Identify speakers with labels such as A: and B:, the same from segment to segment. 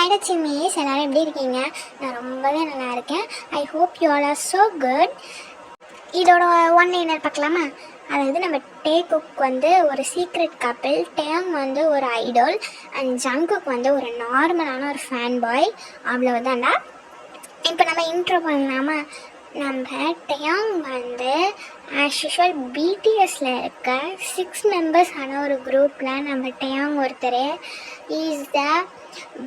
A: Hi லட்சுமிஸ், எல்லோரும் எப்படி இருக்கீங்க? நான் ரொம்பவே நல்லா இருக்கேன். I hope you all are so good. இதோட ஒன் லைனர் பார்க்கலாமா? அதாவது நம்ம டேகுக் வந்து ஒரு சீக்ரெட் கப்பிள், டேங் வந்து ஒரு ஐடோல், அண்ட் ஜங்குக் வந்து ஒரு நார்மலான ஒரு ஃபேன் பாய். அவ்வளோதான்டா. இப்போ நம்ம இன்ட்ரோ பண்ணலாமா? நம்ம டேங் வந்து ஆஸ் யூஷுவல் பிடிஎஸில் இருக்க 6 மெம்பர்ஸ் ஆன ஒரு குரூப்பில் நம்ம டேங் ஒருத்தர் இஸ் த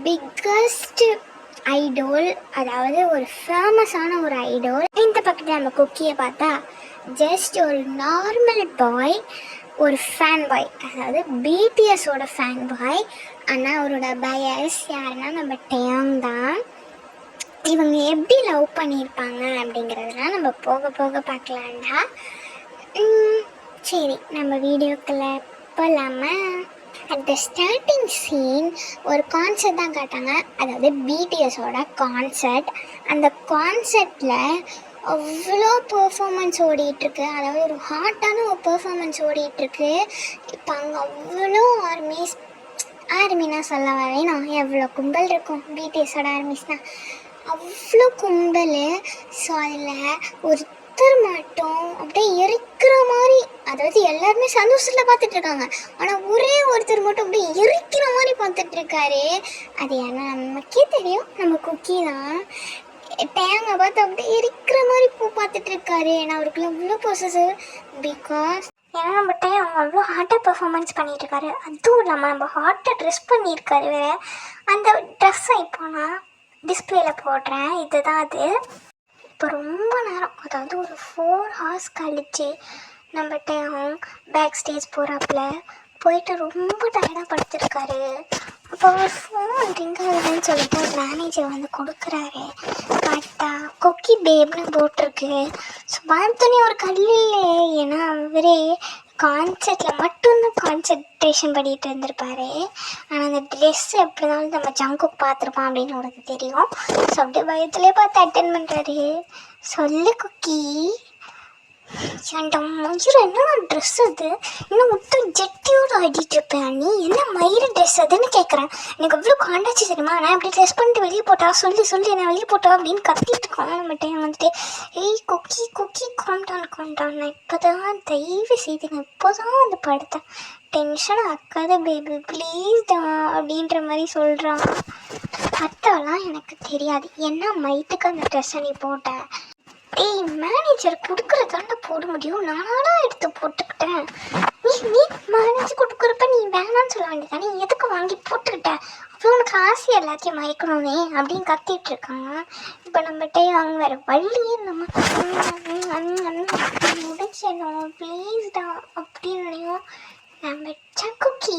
A: பிக்கஸ்ட் ஐடோல், அதாவது ஒரு ஃபேமஸான ஒரு ஐடோல். இந்த பக்கத்தில் நம்ம குக்கியை பார்த்தா ஜஸ்ட் ஒரு நார்மல் பாய், ஒரு ஃபேன் பாய், அதாவது பிடிஎஸோட ஃபேன் பாய். ஆனால் அவரோட பயஸ் யாருன்னா நம்ம டேங் தான். இவங்க எப்படி லவ் பண்ணியிருப்பாங்க அப்படிங்கிறதுலாம் நம்ம போக போக பார்க்கலாண்டா. சரி, நம்ம வீடியோக்குள்ளே போகலாமா? அட் த ஸ்டார்டிங் சீன் ஒரு கான்சர்ட் தான் காட்டாங்க, அதாவது பிடிஎஸோட கான்சர்ட். அந்த கான்சர்ட்டில் அவ்வளோ பெர்ஃபார்மன்ஸ் ஓடிட்டுருக்கு, அதாவது ஒரு ஹாட்டான ஒரு பெர்ஃபார்மன்ஸ் ஓடிட்டுருக்கு. இப்போ அங்கே அவ்வளோ ஆர்மினா சொல்ல வேணும், எவ்வளோ கும்பல் இருக்கும் பிடிஎஸோட ஆர்மிஸ்னால், அவ்வளோ கும்பல். ஸோ அதில் ஒருத்தர் மட்டும் அப்படியே எரிக்கிற மாதிரி, அதாவது எல்லாருமே சந்தோஷத்தில் பார்த்துட்ருக்காங்க, ஆனால் ஒரே ஒருத்தர் மட்டும் அப்படியே எரிக்கிற மாதிரி பார்த்துட்ருக்காரு. அது ஏன்னா நமக்கே தெரியும், நம்ம குக்கி தான். டேங்கை பார்த்து அப்படியே எரிக்கிற மாதிரி பார்த்துட்ருக்காரு. ஏன்னா அவருக்குள்ள அவ்வளோ பொசசிவ், பிகாஸ் ஏன்னா நம்ம டேங் அவ்வளோ ஹார்ட்டாக பெர்ஃபார்மன்ஸ் பண்ணிகிட்ருக்காரு. அதுவும் இல்லாமல் நம்ம ஹார்ட்டாக ட்ரெஸ் பண்ணியிருக்காரு வேறு. அந்த ட்ரெஸ்ஸை இப்போ நான் டிஸ்பிளேயில் போடுறேன். இதுதான் அது. இப்போ ரொம்ப நேரம், அதாவது ஒரு 4 hours கழிச்சு நம்ம டேங் பேக் ஸ்டேஜ் போகிறாப்புல போயிட்டு ரொம்ப டயர்டாக படுத்திருக்காரு. அப்போ ஒரு ஃபோன் ரிங் ஆகுதுன்னு சொல்லிட்டு ஒரு மேனேஜர் வந்து கொடுக்குறாரு. கரெக்டாக கொக்கி பேப்னு போட்டிருக்கு. ஸோ பார்த்தோன்னே ஒரு கல்லில், ஏன்னா அவரே கான்சர்ட்டில் மட்டும்தான் கான்சன்ட்ரேஷன் பண்ணிகிட்டு இருந்திருப்பாரு. ஆனால் அந்த ட்ரெஸ் எப்படினாலும் நம்ம ஜங்குக் பார்த்துருப்பான் அப்படின்னு உனக்கு தெரியும். ஸோ அப்படியே பயத்துலேயே பார்த்து அட்டென்ட் பண்ணுறாரு. சொல்லு குக்கி, ஏன்டா மயிறு என்னடா ட்ரெஸ் அது, இன்னும் மொத்தம் ஜெட்டியோடு ஆடிட்டுருப்பேன், நீ என்ன மயிறு ட்ரெஸ் அதுன்னு கேட்குறேன். எனக்கு அவ்வளோ காண்டாச்சு தெரியுமா, நான் இப்படி ட்ரெஸ் பண்ணிட்டு வெளியே போட்டா சொல்லி என்ன வெளியே போட்டா அப்படின்னு கத்திட்டு இருக்கோம். நம்ம டைம் வந்துட்டு ஏய் குக்கி குக்கி காம்டான், நான் இப்போ தான் தயவு செய்து நான் இப்போ தான் வந்து படுத்தேன், டென்ஷன் ஆக்காத பேபி ப்ளீஸ் தான் அப்படின்ற மாதிரி சொல்கிறான். அத்தாலாம் எனக்கு தெரியாது, என்ன மைத்துக்கு அந்த ட்ரெஸ்ஸை நீ போட்ட? ஏய் மேனேஜர் கொடுக்குறதாண்ட போட முடியும், நானாடா எடுத்து போட்டுக்கிட்டேன். நீ மேனேஜர் கொடுக்குறப்ப நீ வேணான்னு சொல்ல வேண்டியதானே, நீ எதுக்கு வாங்கி போட்டுக்கிட்ட? அப்புறம் உனக்கு ஆசை எல்லாத்தையும் மயக்கணுமே அப்படின்னு கத்திட்டு இருக்காங்க. இப்போ நம்மகிட்ட அங்கே வேறு வழியே நம்ம முடிச்சிடணும் ப்ளீஸ்டா அப்படின்னு நம்ம குக்கி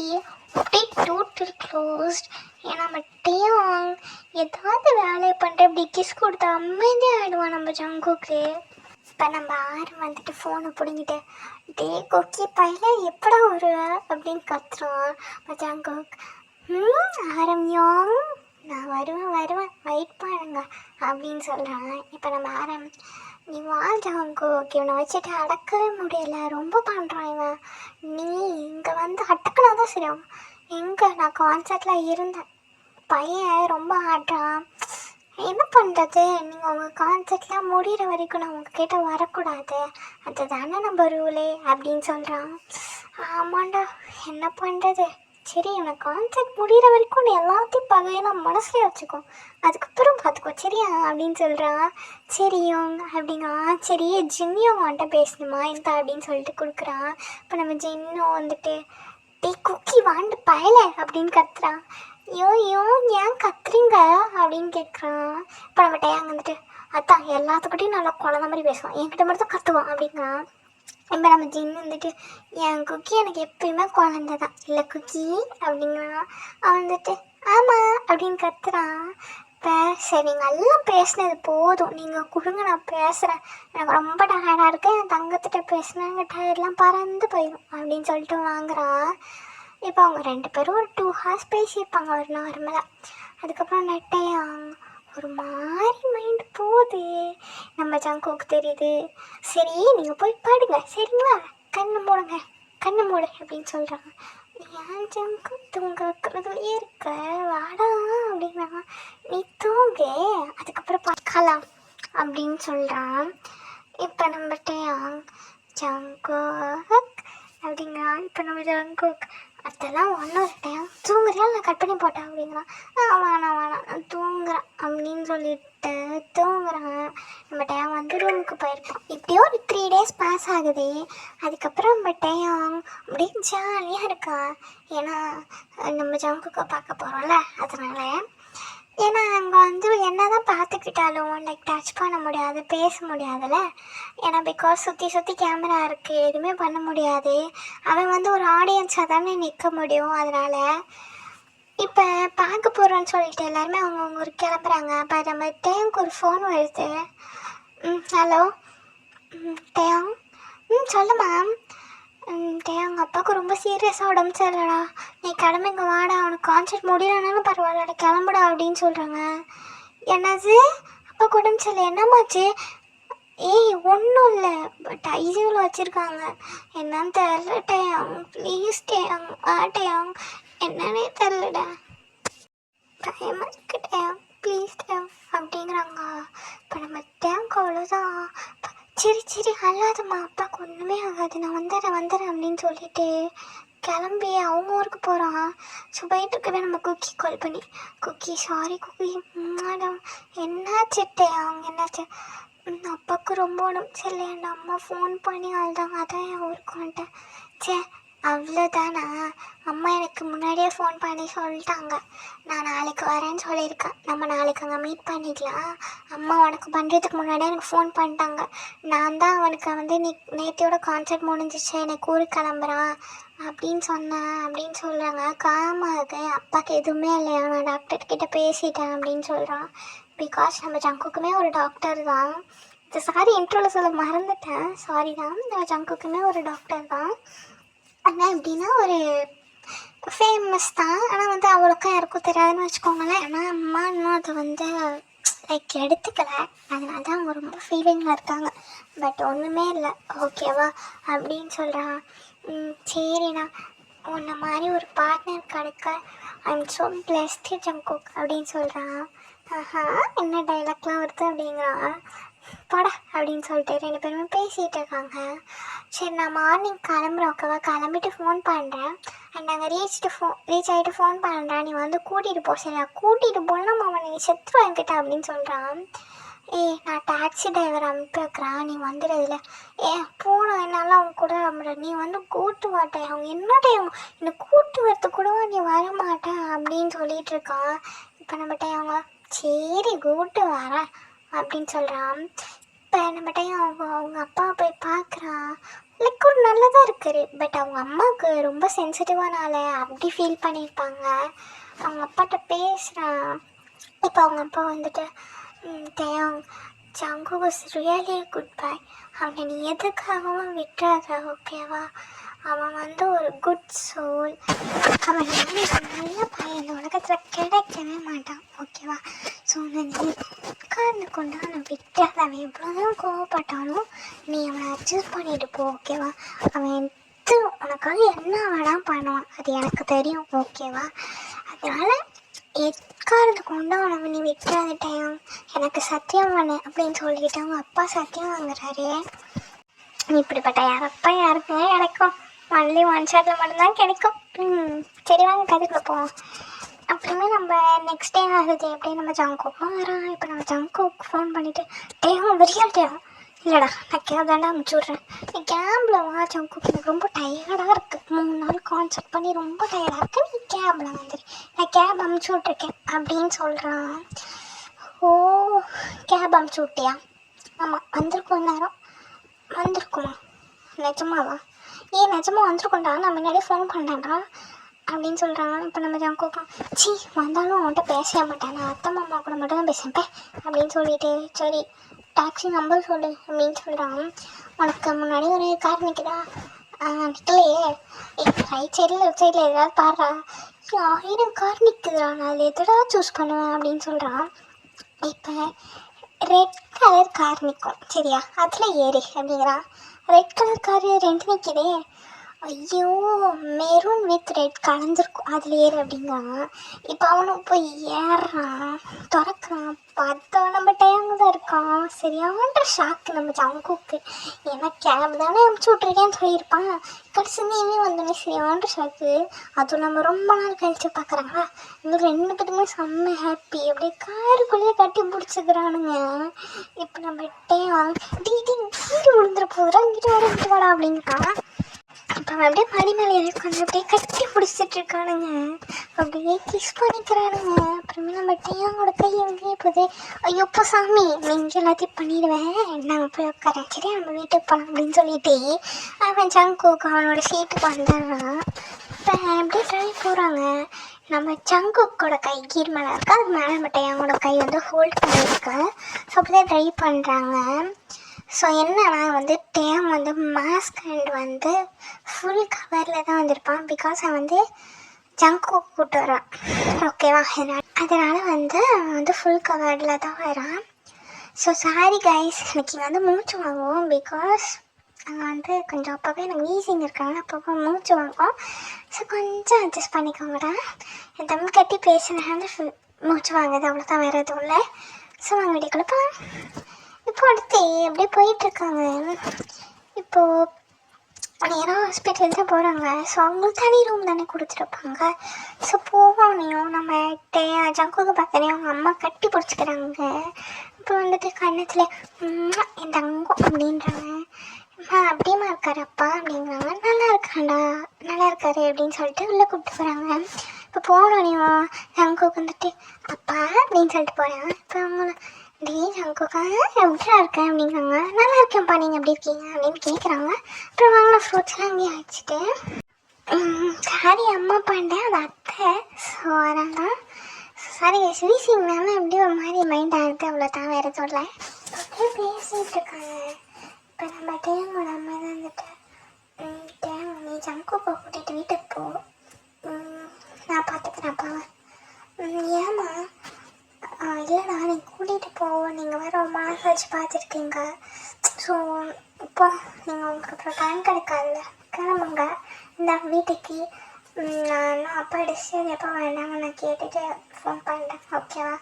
A: அப்படியே டோட்டல் க்ளோஸ்ட். ஏன்னா நம்ம டேங் ஏதாவது வேலையை பண்ணுற இப்படி கிஸ் கொடுத்தா அமைதியாக ஆகிடுவான் நம்ம ஜங்குக்கு. இப்போ நம்ம ஆரம் வந்துட்டு ஃபோனை பிடிங்கிட்டு டே கொக்கி பையன் எப்படா வருவ அப்படின்னு கத்துறான். ஜங்குக் ஆரம் யோங் நான் வருவேன் வெயிட் பண்ணுங்க அப்படின்னு சொல்கிறாங்க. இப்போ நம்ம ஆரம் நீ வா ஜங்குக், இவனை வச்சுட்டு அடக்கவே முடியல, ரொம்ப பண்ணுறான் இவன், நீ இங்கே வந்து அடக்கினா தான் சரியாகும். எங்கே நான் கான்சர்ட்டில் இருந்தேன், பையன் ரொம்ப ஆடுறான், என்ன பண்ணுறது, நீங்கள் உங்கள் கான்சர்ட்லாம் முடிகிற வரைக்கும் நான் உங்ககிட்ட வரக்கூடாது, அதுதானே நம்ம ரூலே அப்படின்னு சொல்கிறான். ஆமாண்டா என்ன பண்ணுறது, சரி எனக்கு கான்சர்ட் முடிகிற வரைக்கும் நீ எல்லாத்தையும் பகையெல்லாம் மனசுலேயே வச்சுக்கோ, அதுக்கப்புறம் பார்த்துக்கோ சரியா அப்படின்னு சொல்கிறான். சரியோங்க அப்படிங்க. சரி ஜின்னியோ வாண்ட்ட பேசணுமா இந்த அப்படின்னு சொல்லிட்டு கொடுக்குறான். இப்போ நம்ம ஜின்னோ வந்துட்டு டே குக்கி வாண்டு பயல அப்படின்னு கத்துறான். ஐயோ ஏன் கத்துறீங்க அப்படின்னு கேட்குறான். இப்போ நம்ம டேங் வந்துட்டு அதான் எல்லாத்துக்கிட்டையும் நல்லா குழந்த மாதிரி பேசுவான், என்கிட்ட மட்டும் தான் கத்துவான் அப்படிங்கிறான். இப்போ நம்ம ஜின்னு வந்துட்டு என் குக்கி எனக்கு எப்பயுமே குழந்த தான் இல்லை குக்கி அப்படிங்கிறான். அவன் வந்துட்டு ஆமாம் அப்படின்னு கத்துறான். இப்போ சரி நல்லா பேசினது போதும், நீங்கள் கொடுங்க நான் பேசுகிறேன், எனக்கு ரொம்ப டயர்டாக இருக்குது, என் தங்கத்திட்ட பேசினாங்க டயர்ட்லாம் பறந்து போயிடும் அப்படின்னு சொல்லிட்டு வாங்குறான். இப்போ அவங்க 2 பேரும் ஒரு 2 hours பேசியிருப்பாங்க ஒரு நார்மலாக. அதுக்கப்புறம் நெட்டையாங் ஒரு மாதிரி மைண்டு போகுது, நம்ம ஜங்குக்கு தெரியுது. சரி நீங்கள் போய் பாடுங்க சரிங்களா, கண்ணு மூடு அப்படின்னு சொல்கிறாங்க. ஏன் ஜங்கு தூங்க வைக்கிறதுலையே இருக்க வாடா அப்படின்னா நீ தூங்கு, அதுக்கப்புறம் பார்க்கலாம் அப்படின்னு சொல்கிறான். இப்போ நம்மகிட்ட ஜங்குக் அப்படிங்கிறான். இப்போ நம்ம ஜங்குக் அதெல்லாம் ஒன்றும் டைம் தூங்குறியா இல்லை கட் பண்ணி போட்டேன் அப்படிங்கிறான். வேணாம் நான் தூங்குறேன் அப்படின்னு சொல்லிட்டு தூங்குறான். நம்ம டைம் வந்து ரூமுக்கு போயிருக்கோம். இப்படியோ ஒரு 3 days பாஸ் ஆகுது. அதுக்கப்புறம் நம்ம டைம் அப்படியே ஜாலியாக இருக்கா. ஏன்னா நம்ம ஜங்குக்கை பார்க்க போகிறோம்ல, அதனால. ஏன்னா அங்கே வந்து என்ன தான் பார்த்துக்கிட்டாலும் லைக் டச் பண்ண முடியாது, பேச முடியாதுல்ல. ஏன்னா பிகாஸ் சுற்றி கேமரா இருக்குது, எதுவுமே பண்ண முடியாது. அவன் வந்து ஒரு ஆடியன்ஸாக தானே நிற்க முடியும். அதனால் இப்போ பார்க்க போகிறோன்னு சொல்லிட்டு எல்லாருமே அவங்க ஒரு கிளம்புறாங்க. அப்போ நம்ம டேங்க்கு ஒரு ஃபோன் வருது. Hello Tang. சொல்லு மேம். எங்கள் அப்பாவுக்கு ரொம்ப சீரியஸாக உடம்பு சரியில்லடா, நீ கிளம்புங்க வாடா, அவனுக்கு கான்சர்ட் முடியலனாலும் பரவாயில்லடா கிளம்புடா அப்படின்னு சொல்கிறாங்க. என்னது அப்பாவுக்கு உடம்பு சரியில்லை, என்னமாச்சு? ஏய் ஒன்றும் இல்லை, பட் ஐசியூவில் வச்சுருக்காங்க. என்னன்னு தெரில டேங், ப்ளீஸ் டேங் டேங், என்னன்னே தெரிலடா, பயமாக இருக்கு டேங், ப்ளீஸ் டேங் அப்படிங்கிறாங்க. இப்போ நம்ம டேங்க் அவ்வளோதான். சரி அல்லாதம்மா, அப்பாவுக்கு ஒன்றுமே ஆகாது, நான் வந்துடுறேன் அப்படின்னு சொல்லிட்டு கிளம்பி அவங்க ஊருக்கு போகிறான். ஸோ போயிட்டு இருக்கவே நம்ம குக்கி கால் பண்ணி, குக்கி சாரி குக்கி மேடம் என்னாச்சுட்டே அவங்க என்னாச்சு? அப்பாவுக்கு ரொம்ப உடம்பு சரியில்லை, என் அம்மா ஃபோன் பண்ணி அழுதாங்க, அதான் என் ஊருக்கு வந்துட்டேன். சே அவ்வளோதானா? அம்மா எனக்கு முன்னாடியே ஃபோன் பண்ணி சொல்லிட்டாங்க, நான் நாளைக்கு வரேன்னு சொல்லியிருக்கேன், நம்ம நாளைக்கு அங்கே மீட் பண்ணிக்கலாம். அம்மா உனக்கு பண்ணுறதுக்கு முன்னாடியே எனக்கு ஃபோன் பண்ணிட்டாங்க. நான் தான் அவனுக்கு வந்து நேத்தியோட கான்சர்ட் முடிஞ்சிச்சு, எனக்கு ஊருக்கு கிளம்புறான் அப்படின்னு சொன்னேன் அப்படின்னு சொல்கிறாங்க. காமாது அப்பாவுக்கு எதுவுமே இல்லையா, நான் டாக்டர்கிட்ட பேசிட்டேன் அப்படின்னு சொல்கிறான். பிகாஸ் நம்ம ஜங்குக்குமே ஒரு டாக்டர் தான். இது சாரி இன்ட்ரோவில் சொல்ல மறந்துட்டேன், சாரி தான். நம்ம ஜங்குக்குமே ஒரு டாக்டர் தான். ஆனால் எப்படின்னா ஒரு ஃபேமஸ் தான், ஆனால் வந்து அவ்வளோக்கா யாருக்கும் தெரியாதுன்னு வச்சுக்கோங்களேன். ஆனால் அம்மா இன்னும் அதை வந்து லைக் எடுத்துக்கலை, அதனால தான் அவங்க ரொம்ப ஃபீலிங்கில் இருக்காங்க. பட் ஒன்றுமே இல்லை ஓகேவா அப்படின்னு சொல்கிறான். சரிண்ணா, உன்னை மாதிரி ஒரு பார்ட்னர் கிடைக்க ஐம் ஸோ பிளஸ்டு ஜங்குக் அப்படின்னு சொல்கிறான். என்ன டைலாக்லாம் வருது அப்படிங்கிறான். படா அப்படின்னு சொல்லிட்டு 2 பேருமே பேசிகிட்டு இருக்காங்க. சரி நான் மார்னிங் கிளம்புறேன் ஓகேவா, கிளம்பிட்டு ஃபோன் பண்ணுறேன், அண்ட் நாங்கள் ரீச் ஆகிட்டு ஃபோன் பண்ணுறேன், நீ வந்து கூட்டிகிட்டு போ சரியா, கூட்டிகிட்டு போனால் அவன் நீ செத்து வாங்கிட்ட அப்படின்னு சொல்கிறான். நான் டாக்ஸி டிரைவர் அனுப்பி வைக்கிறேன், நீ வந்துடுறதில்ல. போன என்னால் அவங்க கூட வர, நீ வந்து கூட்டு மாட்டேன், அவங்க என்னடா என்னை கூட்டு வரது கூடவா நீ வர மாட்டேன் அப்படின்னு சொல்லிட்டு இருக்கான். இப்போ நம்மகிட்ட அவங்க சரி கூட்டு வரேன் அப்படின்னு சொல்கிறான். இப்போ நம்மகிட்ட அவங்க அப்பாவை போய் பார்க்குறான். லைக் ஒரு நல்லதாக இருக்குது, பட் அவங்க அம்மாவுக்கு ரொம்ப சென்சிட்டிவானால அப்படி ஃபீல் பண்ணியிருப்பாங்க. அவங்க அப்பாட்ட பேசுகிறான். இப்போ அவங்க அப்பா வந்துட்டு Tang Jangu was really good பாய், அவனை நீ எதுக்காகவும் விட்டுறாத ஓகேவா, அவன் வந்து ஒரு குட் சோல், அவன் நல்ல பையன் இந்த உலகத்தில் கிடைக்கவே மாட்டான் ஓகேவா. ஸோ நீ உட்கார்ந்து கொண்டு அவனை விட்டுறாத, அவன் எவ்வளோதான் கோவப்பட்டாலும் நீ அவனை அட்ஜஸ்ட் பண்ணிட்டு போ ஓகேவா. அவன் உனக்காக என்ன வேணால் பண்ணுவான், அது எனக்கு தெரியும் ஓகேவா. அதனால் எக்காரது கொண்டு அவனை நீ விட்டுறாத டைம், எனக்கு சத்தியம் பண்ணு அப்படின்னு சொல்லிட்டு அவங்க அப்பா சத்தியம் வாங்குறாரு. இப்படிப்பட்ட அப்பா யாருக்குமே கிடைக்கும், ஒன்லி ஒன் ஷாட்டில் மட்டும்தான் கிடைக்கும். சரி வாங்க கதைக்குள்ள போவோம். அப்புறமே நம்ம நெக்ஸ்ட் டே ஆகுது, எப்படியே நம்ம ஜங்குக்கும் வரான். இப்போ நம்ம ஜங்குக்கு ஃபோன் பண்ணிவிட்டு டேவும் விரியால் டேவும் இல்லைடா நான் கேப் தாண்டா அனுப்பிச்சி விட்றேன், நீ கேபில் வா ஜங்குக்கு, எனக்கு ரொம்ப டயர்டாக இருக்குது, 3 நாள் கான்சர்ட் பண்ணி ரொம்ப டயர்டாக இருக்குது, நீ கேபில் வந்துடு, நான் கேப் அனுப்பிச்சி விட்ருக்கேன் அப்படின்னு சொல்கிறான். ஓ கேப் அனுப்பிச்சி விட்டியா? ஆமாம் வந்திருக்கோம், நேரம் வந்திருக்குமா? நிஜமாவா? நிஜமாக வந்திருக்கோண்டா, நான் முன்னாடியே ஃபோன் பண்ணுறேன்டா அப்படின்னு சொல்கிறான். இப்போ நம்ம ஜங்குக்கும் வந்தாலும் அவன்கிட்ட பேச மாட்டேன், நான் அத்தை மாமா கூட மட்டும் தான் பேசுகிறேன் அப்படின்னு சொல்லிட்டு சரி டாக்ஸி நம்பர் சொல்லு அப்படின்னு சொல்கிறான். உனக்கு முன்னாடி ஒரு கார் நிற்குதா? நிற்கலையே, ரைட் சைடில் லெஃப்ட் சைடில் ஏதாவது பாடுறா, 1000 கார் நிற்குதுடா, நான் அதில் எதடா சூஸ் பண்ணுவேன் அப்படின்னு சொல்கிறான். இப்போ ரெட் கலர் கார் நிற்கும் சரியா, அதில் ஏறு அப்படிங்கிறான். ரெட் கலர் கார் 2 நிற்கிதே, ஐயோ, மெரூன் வித் ரெட் கலந்துருக்கும் அதில் ஏறு அப்படிங்கிறான். இப்போ அவனும் போய் ஏறுறான், திறக்கிறான், பார்த்தா நம்ம டைம் தான் இருக்கான். சரியான ஷாக்கு நம்ம ஜங்குக்கு. ஏன்னா கேப் தானே அனுப்பிச்சி விட்ருக்கேன்னு சொல்லியிருப்பான். கடைசி நீவே வந்தோடனே சரியான ஷாக்கு. அதுவும் நம்ம ரொம்ப நாள் கழிச்சு பார்க்குறாங்களா, இன்னும் 2 பேருமே செம்ம ஹாப்பி. அப்படியே காருக்குள்ளேயே கட்டி பிடிச்சிக்கிறானுங்க. இப்போ நம்ம டைம் வீடு விழுந்துட போதுடா, இங்கிட்டு வாடா அப்படிங்கிறான். அப்போ அப்படியே படி மேலே உட்காந்து அப்படியே கட்டி பிடிச்சிட்டு இருக்கானுங்க, அப்படியே கிஸ் பண்ணிக்கிறானுங்க. அப்புறமே நம்ம டையாவோட கை எங்கேயே போகுது. ஐயோப்பா சாமி, நீங்கள் எல்லாத்தையும் பண்ணிடுவேன், நாங்கள் போய் உட்காரேன், சரி நம்ம வீட்டுக்கு போகலாம் அப்படின்னு சொல்லிட்டு அவன் ஜங்குக்கு அவனோட சீட்டுக்கு வந்துடுறான். இப்போ அப்படியே ட்ரைவ் போகிறாங்க. நம்ம ஜங்குக்கோட கை கீர் மேலே இருக்கா, அது மேலே நம்ம டையாவோட கை வந்து ஹோல்ட் பண்ணியிருக்கு. ஸோ அப்படியே ட்ரைவ் பண்ணுறாங்க. ஸோ என்னன்னா வந்து டேம் வந்து மாஸ்க் அண்ட் வந்து ஃபுல் கவரில் தான் வந்திருப்பான். பிகாஸ் அவன் வந்து ஜங்கு கூப்பிட்டு வரான், ஓகேவா? அதனால் வந்து அவன் வந்து ஃபுல் கவரில் தான் வரான். ஸோ சாரி கைஸ், இன்னைக்கு வந்து மூச்சு வாங்குவோம். பிகாஸ் அங்கே வந்து கொஞ்சம் அப்போவே எனக்கு வீசிங் இருக்காங்க, அப்பப்போ மூச்சு வாங்குவோம். ஸோ கொஞ்சம் அட்ஜஸ்ட் பண்ணிக்கோங்கடா. என் தம்பி கட்டி பேசினால மூச்சு வாங்குது, அவ்வளோதான், வேறு எதுவும் இல்லை. ஸோ வாங்க வீட்டுக்குள்ளே போகலாம். இப்போ அடுத்து அப்படியே போயிட்டுருக்காங்க. இப்போது நேராக ஹாஸ்பிட்டல் தான் போகிறாங்க. ஸோ அவங்களுக்கு தனி ரூம் தானே கொடுத்துருப்பாங்க. ஸோ போகணையும் நம்ம ஜங்குக்கு பார்த்தனே அவங்க அம்மா கட்டி பிடிச்சிக்கிறாங்க. இப்போ வந்துட்டு கண்ணத்தில் என் தங்கம் அப்படின்றாங்க. அப்படியேமா இருக்காரு அப்பா அப்படிங்கிறாங்க. நல்லா இருக்காண்டா, நல்லா இருக்காரு அப்படின்னு சொல்லிட்டு உள்ளே கூப்பிட்டு போகிறாங்க. இப்போ போனோனையும் ஜங்குக்கு வந்துட்டு அப்பா அப்படின்னு சொல்லிட்டு போகிறாங்க. இப்போ அவங்கள டே ஜங்குக்கா எப்படியா இருக்கேன் அப்படிங்கிறாங்க. நல்லா இருக்கேன்ப்பா, நீங்கள் எப்படி இருக்கீங்க அப்படின்னு கேட்குறாங்க. அப்புறம் வாங்கின ஃப்ரூட்ஸ்லாம் அங்கேயே வச்சுட்டு சாரி அம்மா பாண்டேன், அது அத்தை. ஸோ அதனால தான் சாரி வீசிங்கனால எப்படி ஒரு மாதிரி மைண்ட் ஆகுது, அவ்வளோதான், வேறு சொல்ல. அப்படியே பேசிகிட்டு இருக்காங்க. இப்போ நம்ம டேங்கோட அம்மா தான் வந்துட்டு டேங் நீ ஜங்குக்கை கூட்டிகிட்டு வீட்டுக்கு போ, நான் பார்த்துக்கிறேன் அப்பாவை. ஏம்மா? இல்லைடா, நீங்கள் கூட்டிகிட்டு போவோம், நீங்கள் வேறு ரொம்ப நாள் கழிச்சு பார்த்துருக்கீங்க. ஸோ இப்போ நீங்கள் உங்களுக்கு அப்புறம் டைம் கிடைக்காதுல்ல, கிளம்புங்க இந்த வீட்டுக்கு. நான் அப்பா டிஸ்டர்ப் எப்போ வேண்டாங்க நான் கேட்டுட்டு ஃபோன் பண்ணுறேன், ஓகேவா?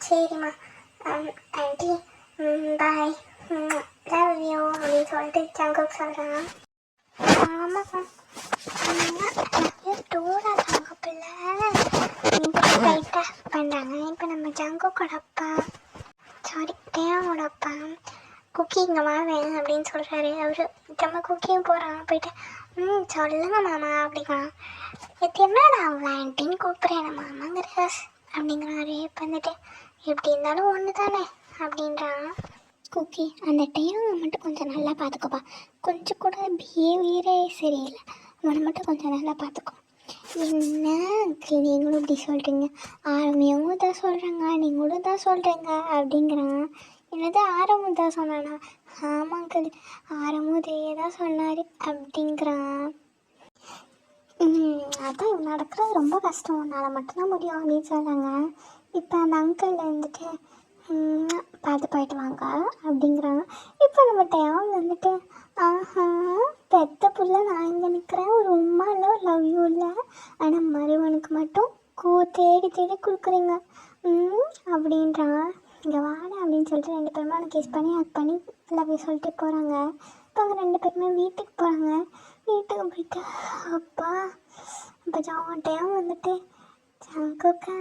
A: சரிம்மா ஆண்டி, பாய், லவ் யூ அப்படின்னு சொல்லிட்டு ஜங்குக்கு சொல்கிறாங்க. ஆமாப்பா, டூரா தங்க பிள்ளை லைட்டாக பண்ணுறாங்க. இப்போ நம்ம ஜங்குக்கோட அப்பா, சாரி டேவோட அப்பா குக்கி இங்கே வாவேன் அப்படின்னு சொல்கிறாரு. அவர் நம்ம குக்கியும் போகிறான். போயிட்டு சொல்லுங்க மாமா அப்படிங்கிறான். இது என்னடா அவங்க ஆண்டின்னு கூப்பிட்றேன் மாமாங்கிற அப்படிங்கிறாரு. இப்போ வந்துட்டு எப்படி இருந்தாலும் ஒன்று தானே அப்படின்றான் குக்கி. அந்த டைம் மட்டும் கொஞ்சம் நல்லா பார்த்துக்கோப்பா, கொஞ்சம் கூட பிஹேவியரே சரியில்லை, அவனை மட்டும் கொஞ்சம் நல்லா பார்த்துக்கோ. என்ன அங்கிள் நீங்களும் இப்படி சொல்கிறீங்க, ஆரம்பியவங்க தான் சொல்கிறாங்க, நீங்களும் தான் சொல்கிறீங்க அப்படிங்கிறான். என்னது ஆரம்பம் தான் சொன்னானா? ஆமாம் அங்கிள், ஆரம்பதே தான் சொன்னார் அப்படிங்கிறான். அதான் நடக்கிறது ரொம்ப கஷ்டம், உன்னால் மட்டும்தான் முடியும் அப்படின்னு சொல்கிறாங்க. இப்போ அந்த அங்கிள் வந்துட்டு பார்த்து போயிட்டு வாங்க அப்படிங்கிறாங்க. இப்போ நம்ம டைம் வந்துட்டு ஆஹா பெத்த புள்ள நான் இங்கே நிற்கிறேன், ஒரு உமா இல்லை, ஒரு லவ் யூ இல்லை, ஆனால் மருவனுக்கு மட்டும் தேடி தேடி கொடுக்குறீங்க அப்படின்றான். இங்கே வாட அப்படின்னு சொல்லிட்டு 2 பேருமே அவனை கிஸ் பண்ணி ஹக் பண்ணி லவ் யூ சொல்லிட்டு போகிறாங்க. இப்போ அவங்க 2 பேருமே வீட்டுக்கு போகிறாங்க. வீட்டுக்கு போயிட்டு அப்பா இப்போ டைம் வந்துட்டு ஜங்குக்கா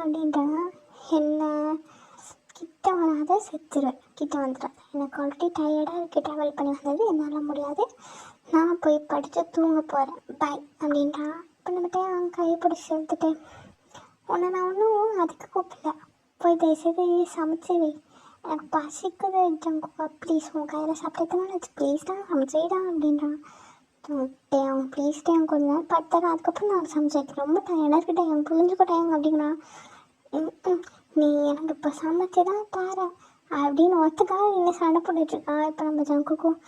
A: அப்படின்றாங்க. என்ன கிட்ட வராத செத்துருவேன், கிட்ட வந்துடுறேன், எனக்கு ஆல்ரெடி டயர்டாக இருக்குது, ட்ராவல் பண்ணி வந்தது என்னால் முடியாது, நான் போய் படித்து தூங்க போகிறேன், பாய் அப்படின்றான். இப்போ நம்மகிட்ட அவன் கையை பிடிச்சி எடுத்துட்டு உன்னை நான் ஒன்றும் அதுக்கு கூப்பிடல, போய் தயவுசெய்து சமைச்சி வை, எனக்கு பசிக்குது ஜங்குக்கா, ப்ளீஸ் உன் கையில் சாப்பிட்டதுனால வச்சு ப்ளீஸ் தான் சமைச்சிடா அப்படின்றான். அவன் ப்ளீஸ் டைம் கொஞ்ச நேரம் படுத்தாங்க, அதுக்கப்புறம் நான் சமைச்சு வைக்கிறேன், ரொம்ப டயர்டாக இருக்கு டைம் புரிஞ்சுக்கிட்டேன் அப்படிங்கிறான். நீ எனக்கு இப்போ சமைச்சு தான் பாரு அப்படின்னு ஒத்துக்காக என்ன சண்டை போட்டுட்ருக்கான். இப்போ நம்ம ஜங்குக்கும்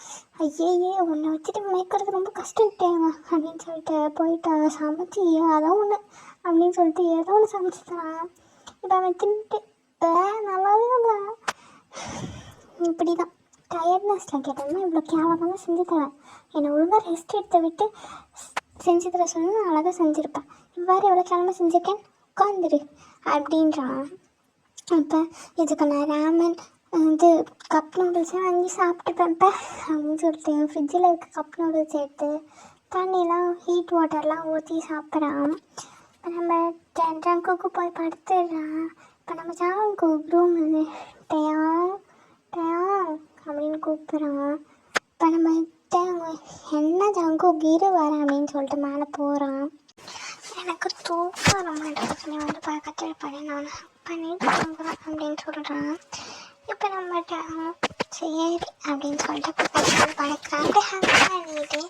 A: ஐயே உன்னை வச்சுட்டு மேய்க்கிறது ரொம்ப கஷ்டப்பட்டேங்க அப்படின்னு சொல்லிட்டு போயிட்டு சமைச்சு ஏதோ ஒன்று அப்படின்னு சொல்லிட்டு ஏதோ ஒன்று சமைச்சு தரான். இப்போ அவன் தின்ட்டு நல்லாவே இல்லை, இப்படி தான் டயர்ட்னஸில் கேட்டோம்னா இவ்வளோ கேவலமாக செஞ்சு தரேன். என்னை ஒழுங்காக ரெஸ்ட் எடுத்து விட்டு செஞ்சு தர சொன்னால் நான் அழகாக செஞ்சுருப்பேன். இவ்வாறு எவ்வளோ கேவலமாக செஞ்சுருக்கேன், உட்காந்துரு அப்படின்றான். அப்போ இதுக்கு நான் ராமன் கப் நூடுல்ஸே வாங்கி சாப்பிட்டுப்பேன்ப்ப அப்படின்னு சொல்லிட்டு ஃப்ரிட்ஜில் இருக்க கப் நூடுல்ஸ் எடுத்து தண்ணிலாம் ஹீட் வாட்டர்லாம் ஊற்றி சாப்பிட்றான். இப்போ நம்ம ஜங்குக்கு போய் படுத்துடுறான். இப்போ நம்ம ஜாங்கு ரூம் டயாங் டயாங் அப்படின்னு கூப்பிட்றான். இப்போ நம்ம என்ன ஜங்கு கீரு வரேன் அப்படின்னு சொல்லிட்டு மேலே போகிறான். எனக்கு தூக்கம் வர மாட்டேங்குது, நீ வந்து பக்கத்தில் பண்ணி நான் பண்ணிட்டு தூங்குறேன் அப்படின்னு சொல்கிறான். இப்போ நம்மகிட்ட சரி அப்படின்னு சொல்லிட்டு பக்கத்தில் படுக்கிறான். அப்படியே ஹேங் பண்ணிட்டு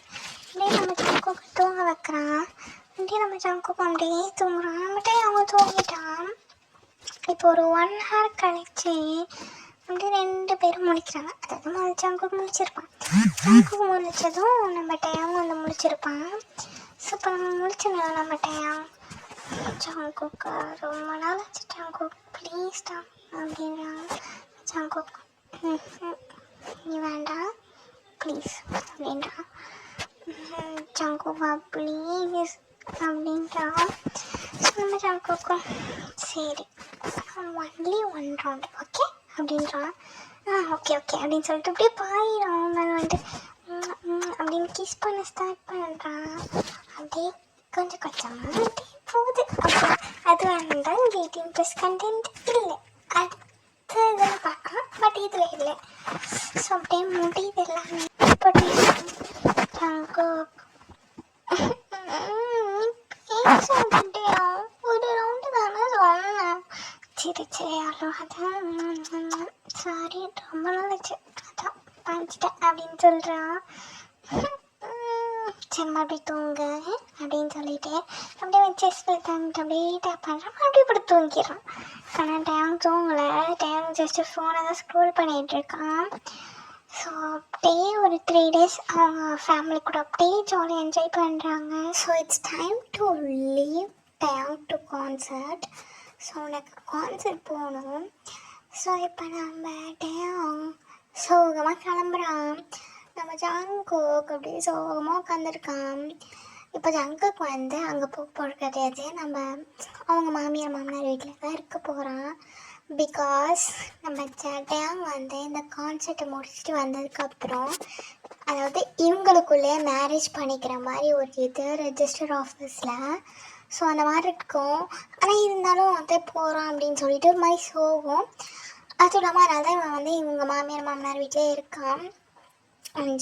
A: அப்படியே நம்ம ஜங்குக்கு தூங்க வைக்கிறான். அப்படியே நம்ம ஜங்குக்கு அப்படியே தூங்குறான். நம்மகிட்ட அவங்க தூங்கிட்டான். இப்போ ஒரு 1 hour கழிச்சு அப்படியே 2 பேரும் முழிக்கிறாங்க. அதாவது ஜங்குக்கு முழிச்சிருப்பான். ஜங்குக்கு முழிச்சதும் நம்ம டயாங் வந்து முழிச்சிருப்பான். ஸோ இப்போ நம்ம முழிச்சோன்னா நம்ம டயாங் ஜங்குக்கு ரொம்ப நாள் ஆச்சு ஜங்குக் ப்ளீஸ் தான் அப்படின்றாங்க. ஜங்குக் நீ வேண்டாம் ப்ளீஸ் அப்படின்றான். ஜங்குக்கா ப்ளீஸ் அப்படின்றான். ஸோ நம்ம ஜங்குக்கும் சரி ஒன்லி 1 round ஓகே அப்படின்றான். ஓகே ஓகே அப்படின்னு சொல்லிட்டு அப்படியே பாயிடும். நான் வந்துட்டு அப்படின்னு கிஸ் பண்ண ஸ்டார்ட் பண்ணுறான். அப்படியே கொஞ்சம் கொஞ்சமாக அப்படியே போகுது. அப்போ அது வேண்டாம், 18+ கண்டென்ட் இல்லை, அடுத்த இதில் பார்க்கலாம், பட் இதில் இல்லை. ஸோ அப்படியே முடியுது எல்லாமே. அப்படி ஒரு ரவுண்டு தானே சொன்னேன். சரி சரி அவ்வளோ சாரி ரொம்ப நாளாச்சு அதான் பண்ணிட்டேன் அப்படின்னு சொல்கிறான். சரி அப்படி தூங்க அப்படின்னு சொல்லிட்டு அப்படியே செஸ்ட்டில் தாங்கிட்டு அப்படியே டேப் பண்ணுறான். அப்படியே இப்படி தூங்கிடுறான். ஆனால் டேங் தூங்கலை. டேங் ஜஸ்ட்டு ஃபோனை தான் ஸ்க்ரோல் பண்ணிகிட்ருக்கான். ஸோ அப்படியே ஒரு 3 days அவங்க ஃபேமிலி கூட அப்படியே ஜாலியாக என்ஜாய் பண்ணுறாங்க. So it's time to leave Tang to concert. So உனக்கு கான்சர்ட் போகணும். ஸோ இப்போ நம்ம டேங் சோகமாக கிளம்புறான். நம்ம ஜங்குக் அப்படியே சோகமாக உட்காந்துருக்கான். இப்போ ஜங்குக் வந்து அங்கே போக கிடையாது, நம்ம அவங்க மாமியார் மாமனார் வீட்டில் தான் இருக்க போகிறான். பிகாஸ் நம்ம டேங் வந்து இந்த கான்சர்ட்டை முடிச்சுட்டு வந்ததுக்கப்புறம் அதாவது இவங்களுக்குள்ளே மேரேஜ் பண்ணிக்கிற மாதிரி ஒரு இது ரெஜிஸ்டர் ஆஃபீஸில். ஸோ அந்த மாதிரி இருக்கும். ஆனால் இருந்தாலும் வந்து போகிறான் அப்படின்னு சொல்லிட்டு ஒரு மாதிரி சோகம். அதுவும் இல்லாமல் அதனால தான் இவன் வந்து இவங்க மாமியார் மாமனார் வீட்டிலே இருக்கான்.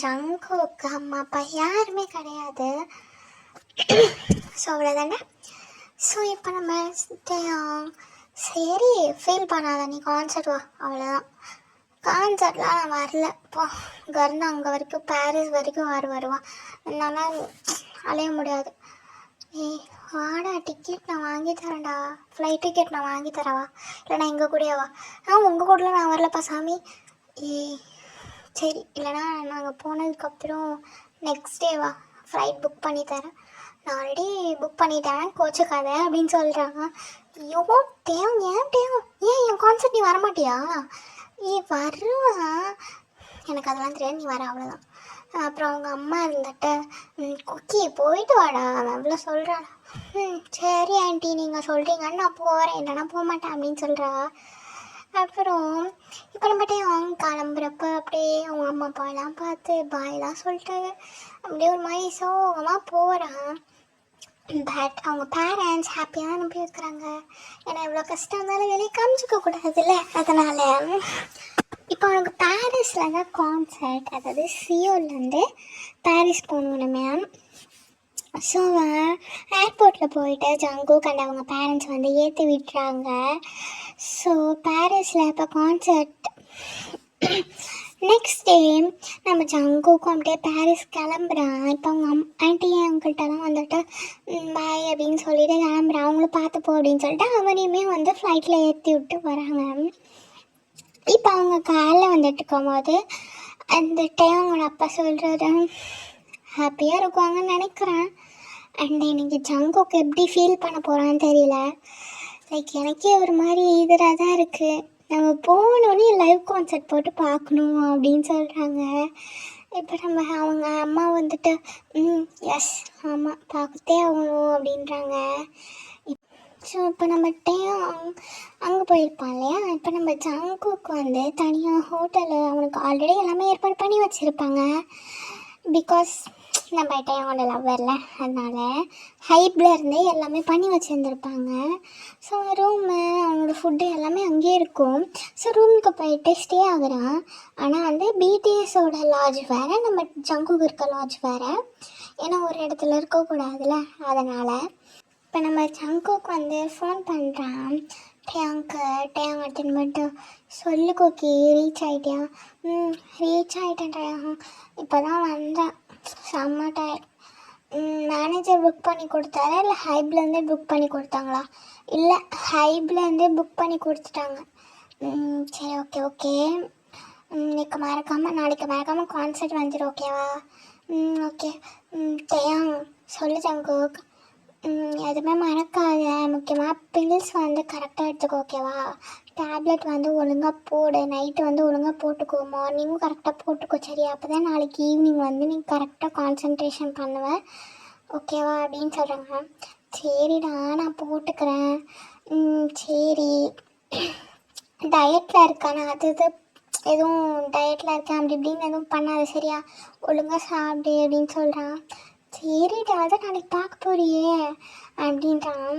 A: ஜங்குக்கு அம்மா அப்பா யாருமே கிடையாது. ஸோ அவ்வளோதானே. ஸோ இப்போ நம்ம சரி ஃபீல் பண்ணாத, நீ கான்சர்ட் வா, அவ்வளோதான். கான்சர்ட்லாம் நான் வரல, இப்போ கர்ணா அங்கே வரைக்கும் பாரிஸ் வரைக்கும் வருவான், என்னால் அலைய முடியாது. வாடா, டிக்கெட் நான் வாங்கி தரேன்டா, ஃப்ளைட் டிக்கெட் நான் வாங்கி தரவா, இல்லைனா எங்கள் கூடயே வா. உங்கள் கூட நான் வரலப்பா சாமி. சரி இல்லைனா நாங்கள் போனதுக்கப்புறம் நெக்ஸ்ட் டே வா, ஃப்ளைட் புக் பண்ணி தரேன், நான் ஆல்ரெடி புக் பண்ணிட்டேன், கோச்சுக்காத அப்படின்னு சொல்கிறாங்க. ஐயோ டேம், ஏன் என் கான்சர்ட் நீ வரமாட்டியா? வருவான், எனக்கு அதெல்லாம் தெரியாது, நீ வர அவ்வளோதான். அப்புறம் அவங்க அம்மா இருந்துட்டு குக்கி போயிட்டு வாடா, அவன் அவ்வளோ சொல்கிறாடா. சரி ஆண்டி நீங்கள் சொல்கிறீங்கன்னு நான் போகிறேன், இல்லைனா போக மாட்டேன் அப்படின்னு சொல்கிறா. அப்புறம் இப்போ நம்மகிட்ட அவங்க கிளம்புறப்ப அப்படியே அவங்க அம்மா அப்பாலாம் பார்த்து பாயெலாம் சொல்லிட்டு அப்படியே ஒரு மாதிரி சோகமாக போகிறான். பட் அவங்க பேரண்ட்ஸ் ஹாப்பியாக அனுப்பி வைக்கிறாங்க. ஏன்னா எவ்வளோ கஷ்டம் இருந்தாலும் வெளியே காமிச்சிக்க கூடாதுல்ல, அதனால். இப்போ அவனுக்கு பாரிஸில் தான் கான்சர்ட், அதாவது சியோல்லேருந்து பாரிஸ் போகணும் நம்ம. ஸோ ஏர்போர்ட்டில் போயிட்டு ஜங்குக் அண்ட் அவங்க பேரண்ட்ஸ் வந்து ஏற்றி விட்டுறாங்க. ஸோ பாரிஸில் இப்போ கான்சர்ட். நெக்ஸ்ட் டே நம்ம ஜங்குக்கும் அப்படியே பாரிஸ் கிளம்புறான். இப்போ அவங்க ஆண்டி அங்கிள்கிட்டலாம் வந்துட்டு பாய் அப்படின்னு சொல்லிட்டு கிளம்புறான். அவங்களும் பார்த்துப்போம் அப்படின்னு சொல்லிட்டு அவனையுமே வந்து ஃப்ளைட்டில் ஏற்றி விட்டு வராங்க. இப்போ அவங்க காலில் வந்துட்டு இருக்கும்போது அந்த டைம் அவங்களோட அப்பா சொல்கிறது ஹாப்பியாக இருக்குவாங்கன்னு நினைக்கிறேன். அண்ட் எனக்கு ஜங்குக்கு எப்படி ஃபீல் பண்ண போகிறான்னு தெரியல. லைக் எனக்கே ஒரு மாதிரி இதில் தான் இருக்குது. நம்ம போனோடனே லைவ் கான்சர்ட் போட்டு பார்க்கணும் அப்படின்னு சொல்கிறாங்க. இப்போ அவங்க அம்மா வந்துட்டு எஸ் ஆமாம் பார்க்கத்தே ஆகணும் அப்படின்றாங்க. ஸோ இப்போ அங்கே போயிருப்பான் இல்லையா, இப்போ நம்ம ஜங்குக்கு வந்து தனியாக ஹோட்டலு அவனுக்கு ஆல்ரெடி எல்லாமே ஏற்பாடு பண்ணி வச்சுருப்பாங்க. பிகாஸ் நம்ம டேயோட லவ்வரில் அதனால் ஹைப்பில் இருந்தே எல்லாமே பண்ணி வச்சுருந்துருப்பாங்க. ஸோ ரூமு அவனோட ஃபுட்டு எல்லாமே அங்கேயே இருக்கும். ஸோ ரூமுக்கு போயிட்டு ஸ்டே ஆகுறான். ஆனால் வந்து பிடிஎஸோட லாட்ஜ் வேறு, நம்ம ஜங்குக்கு இருக்க லாட்ஜ் வேறு. ஏன்னா ஒரு இடத்துல இருக்கக்கூடாதுல்ல, அதனால் இப்போ நம்ம ஜங்குக்கு வந்து ஃபோன் பண்ணுறான். டேயாங் அட்டன் பண்ணிட்டு சொல்லு கோக்கி ரீச் ஆகிட்டியா? ரீச் ஆகிட்டேன் டேயாங், இப்போ தான் வந்தேன், செம்ம டயர்ட். மேனேஜர் புக் பண்ணி கொடுத்தாரா இல்லை ஹைப்லேருந்தே புக் பண்ணி கொடுத்தாங்களா? இல்லை ஹைப்லேருந்தே புக் பண்ணி கொடுத்துட்டாங்க. சரி ஓகே ஓகே, நாளைக்கு மறக்காமல் கான்சர்ட் வந்துடும் ஓகேவா? ஓகே. டேயாங் சொல்லு ஜங்குக், எதுவுமே மறக்காத, முக்கியமாக பில்ஸ் வந்து கரெக்டாக எடுத்துக்கோ ஓகேவா? டேப்லெட் வந்து ஒழுங்காக போடு, நைட்டு வந்து ஒழுங்காக போட்டுக்கோ, மார்னிங்கும் கரெக்டாக போட்டுக்கோ சரியா? அப்போ தான் நாளைக்கு ஈவினிங் வந்து நீ கரெக்டாக கான்சன்ட்ரேஷன் பண்ணுவேன் ஓகேவா அப்படின்னு சொல்கிறாங்க. சரிடா நான் போட்டுக்கிறேன். சரி டயட்டில் இருக்கானே அது எதுவும் டயட்டில் இருக்கேன் அப்படி இப்படின்னு எதுவும் பண்ணாது சரியா? ஒழுங்காக சாப்பிடு அப்படின்னு சொல்கிறான். சரிடா அதான் நாளைக்கு பார்க்க போறியே அப்படின்றான்.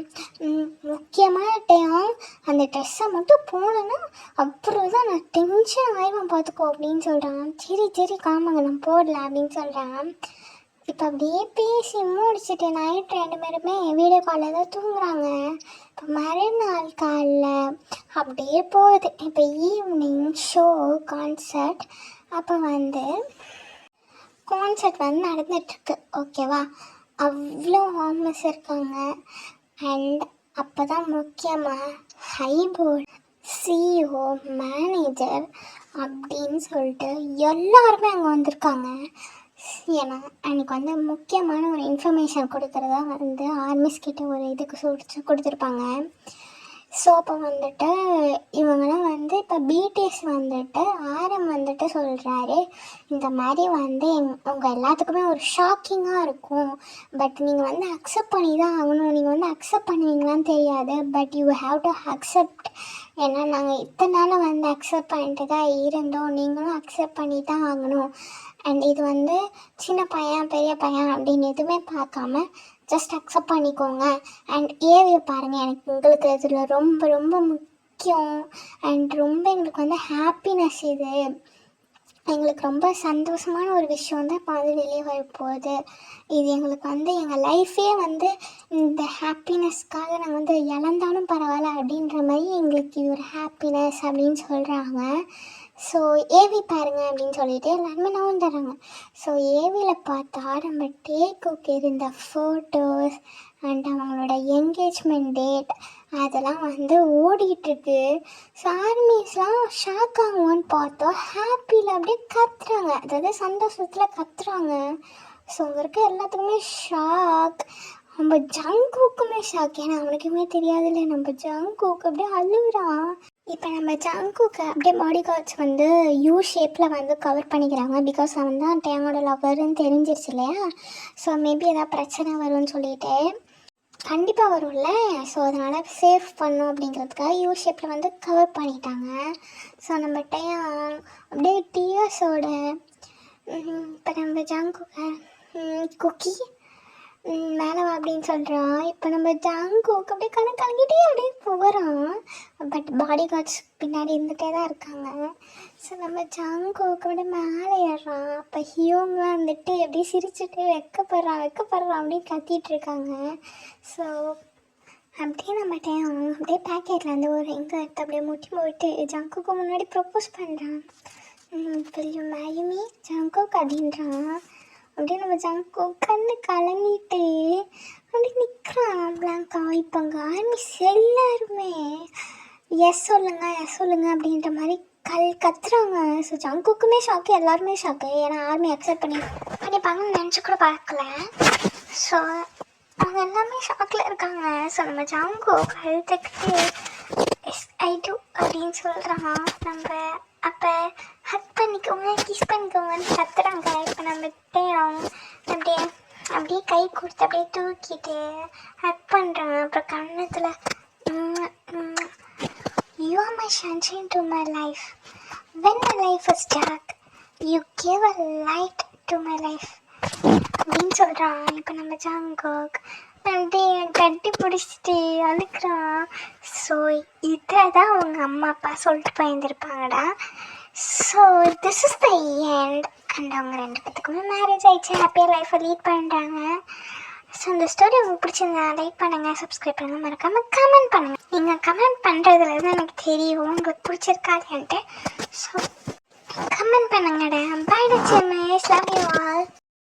A: முக்கியமாக டேயும் அந்த ட்ரெஸ்ஸை மட்டும் போனேன்னா அப்புறம் தான் நான் டென்ஷன் ஆயிடுவேன் பார்த்துக்கோ அப்படின்னு சொல்கிறான். சரி காமாங்க நான் போடல அப்படின்னு சொல்கிறான். இப்போ அப்படியே பேசி முடிச்சுட்டு நைட் 2 பேருமே வீடியோ காலில் தான் தூங்குறாங்க. இப்போ மறுநாள் காலைல அப்படியே போகுது. இப்போ ஈவினிங் ஷோ கான்சர்ட். அப்போ வந்து கான்சர்ட் வந்து நடந்துகிட்ருக்கு ஓகேவா? அவ்வளோ ஹார்மஸ் இருக்காங்க. அண்ட் அப்போ தான் முக்கியமாக ஹைபோர்ட் சிஇஓ மேனேஜர் அப்படின்னு சொல்லிட்டு எல்லாருமே அங்கே வந்திருக்காங்க. ஏன்னா அன்றைக்கி வந்து முக்கியமான ஒரு இன்ஃபர்மேஷன் கொடுக்குறதா வந்து ஆர்மிஸ் கிட்ட ஒரு இதுக்கு கொடுத்துருப்பாங்க. ஸோ அப்போ வந்துட்டு இவங்களாம் வந்து இப்போ பிடிஎஸ் வந்துட்டு ஆரம் வந்துட்டு சொல்கிறாரு, இந்த மாதிரி வந்து உங்கள் எல்லாத்துக்குமே ஒரு ஷாக்கிங்காக இருக்கும், பட் நீங்கள் வந்து அக்செப்ட் பண்ணி தான் ஆகணும். நீங்கள் வந்து அக்செப்ட் பண்ணுவீங்களான்னு தெரியாது, but you have to accept. ஏன்னா நாங்கள் இத்தனை நாள் வந்து அக்செப்ட் பண்ணிட்டு தான் இருந்தோம், நீங்களும் அக்செப்ட் பண்ணி தான் ஆகணும். அண்ட் இது வந்து சின்ன பையன் பெரிய பையன் அப்படின்னு எதுவுமே பார்க்காம ஜஸ்ட் அக்செப்ட் பண்ணிக்கோங்க. அண்ட் ஏவியை பாருங்கள், எங்களுக்கு இதில் ரொம்ப ரொம்ப முக்கியம். அண்ட் ரொம்ப எங்களுக்கு வந்து ஹாப்பினஸ், இது எங்களுக்கு ரொம்ப சந்தோஷமான ஒரு விஷயம் தான் இப்போ வந்து வெளியே வரப்போகுது. இது எங்களுக்கு வந்து எங்கள் லைஃபே வந்து இந்த ஹாப்பினஸ்க்காக நாங்கள் வந்து இழந்தாலும் பரவாயில்ல அப்படின்ற மாதிரி எங்களுக்கு இது ஒரு ஹாப்பினஸ் அப்படின்னு சொல்கிறாங்க. ஸோ ஏவி பாருங்கள் அப்படின்னு சொல்லிட்டு எல்லாருமே நோந்துடுறாங்க. ஸோ ஏவியில் பார்த்தா நம்ம டேக்குக்கு இருந்த ஃபோட்டோஸ் அண்ட் அவங்களோட என்கேஜ்மெண்ட் டேட் அதெல்லாம் வந்து ஓடிட்டுருக்கு. ஸோ ஆர்மிஸ்லாம் ஷாக் ஆகுவோன்னு பார்த்தோம், ஹாப்பியில் அப்படியே கத்துறாங்க, அதாவது சந்தோஷத்தில் கத்துறாங்க. ஸோ அங்கே இருக்க எல்லாத்துக்குமே ஷாக். நம்ம ஜங்குக்குமே ஷாக், ஏன்னா அவனுக்குமே தெரியாதுல்ல, நம்ம ஜங்குக்கு அப்படியே அழுகுறான். இப்போ நம்ம ஜங்குக்கு அப்படியே பாடி கார்ட்ஸ் வந்து யூ ஷேப்பில் வந்து கவர் பண்ணிக்கிறாங்க. பிகாஸ் அவன் தான் டேங்கோட லவர்னு தெரிஞ்சிருச்சு இல்லையா? ஸோ மேபி எதாவது பிரச்சனை வரும்னு சொல்லிட்டு கண்டிப்பாக வரும்ல, ஸோ அதனால் சேஃப் பண்ணும் அப்படிங்கிறதுக்காக யூ ஷேப்பில் வந்து கவர் பண்ணிட்டாங்க. ஸோ நம்ம அப்படியே டிஎஸோட இப்போ நம்ம ஜங்குக்கு குக்கி மேலே அப்படின்னு சொல்கிறான். இப்போ நம்ம ஜங்குக்கு அப்படியே கலங்கிட்டே அப்படியே போகிறான், பட் பாடி கார்ட்ஸ் பின்னாடி இருந்துகிட்டே தான் இருக்காங்க. ஸோ நம்ம ஜங்குக்கு அப்படியே மேலே ஏறுறான். அப்போ ஹியோங்கெலாம் வந்துட்டு அப்படியே சிரிச்சுட்டு வெக்கப்படுறான் அப்படின்னு கத்திட்டு இருக்காங்க. ஸோ அப்படியே நம்ம அப்படியே பேக்கெட்டில் வந்து ஒரு எங்கே எடுத்து அப்படியே முட்டி போயிட்டு ஜங்குக்கு முன்னாடி ப்ரப்போஸ் பண்ணுறான். Will you marry me Jungkook அப்படின்றான். அப்படியே நம்ம ஜங்கு கண்ணு கலங்கிட்டு அப்படி நிற்கிறான் பிளாங்கா. இப்போ அங்கே ஆர்மிஸ் எல்லாருமே எஸ் சொல்லுங்க அப்படின்ற மாதிரி கத்துறாங்க. ஸோ ஜங்குக்குமே ஷாக்கு, எல்லாருமே ஷாக்கு, ஏன்னா ஆர்மி அக்செப்ட் பண்ணிப்பாங்கன்னு நினச்சி கூட பார்க்கல. ஸோ அவங்க எல்லாமே ஷாக்கில் இருக்காங்க. ஸோ நம்ம ஜங்கு அழுதுகிட்டு எஸ் ஐ டூ அப்படின்னு சொல்கிறான். நம்ம அப்போ ஹக் பண்ணிக்கோங்க கிஸ் பண்ணிக்கோங்கன்னு கத்துறாங்க. இப்போ நம்ம தேடும் அப்படியே அப்படியே கை கொடுத்து அப்படியே தூக்கிட்டு ஹக் பண்ணுறாங்க. அப்புறம் கண்ணத்தில் you are my sunshine to my life. When my life is dark, you give a light to my life. அப்படின்னு சொல்கிறான். இப்போ நம்ம ஜங்குக் அப்படியே கட்டி பிடிச்சிட்டு அழுக்கிறான். ஸோ இதை தான் அவங்க அம்மா அப்பா சொல்லிட்டு போயிருந்துருப்பாங்கடா. So this is the end. And அவங்க 2 பேத்துக்குமே மேரேஜ் ஆகிடுச்சு, ஹாப்பியாக லைஃப்பை லீட் பண்ணுறாங்க. ஸோ இந்த ஸ்டோரி உங்களுக்கு பிடிச்சிருந்தா லைக் பண்ணுங்கள், சப்ஸ்கிரைப் பண்ணுங்கள், மறக்காமல் கமெண்ட் பண்ணுங்கள். நீங்கள் கமெண்ட் பண்ணுறதுல தான் எனக்கு தெரியும் உங்களுக்கு பிடிச்சிருக்காதுன்ட்டு. ஸோ கமெண்ட் பண்ணுங்கடா. பை டா சிம்மிஸ், லவ் யூ ஆல்.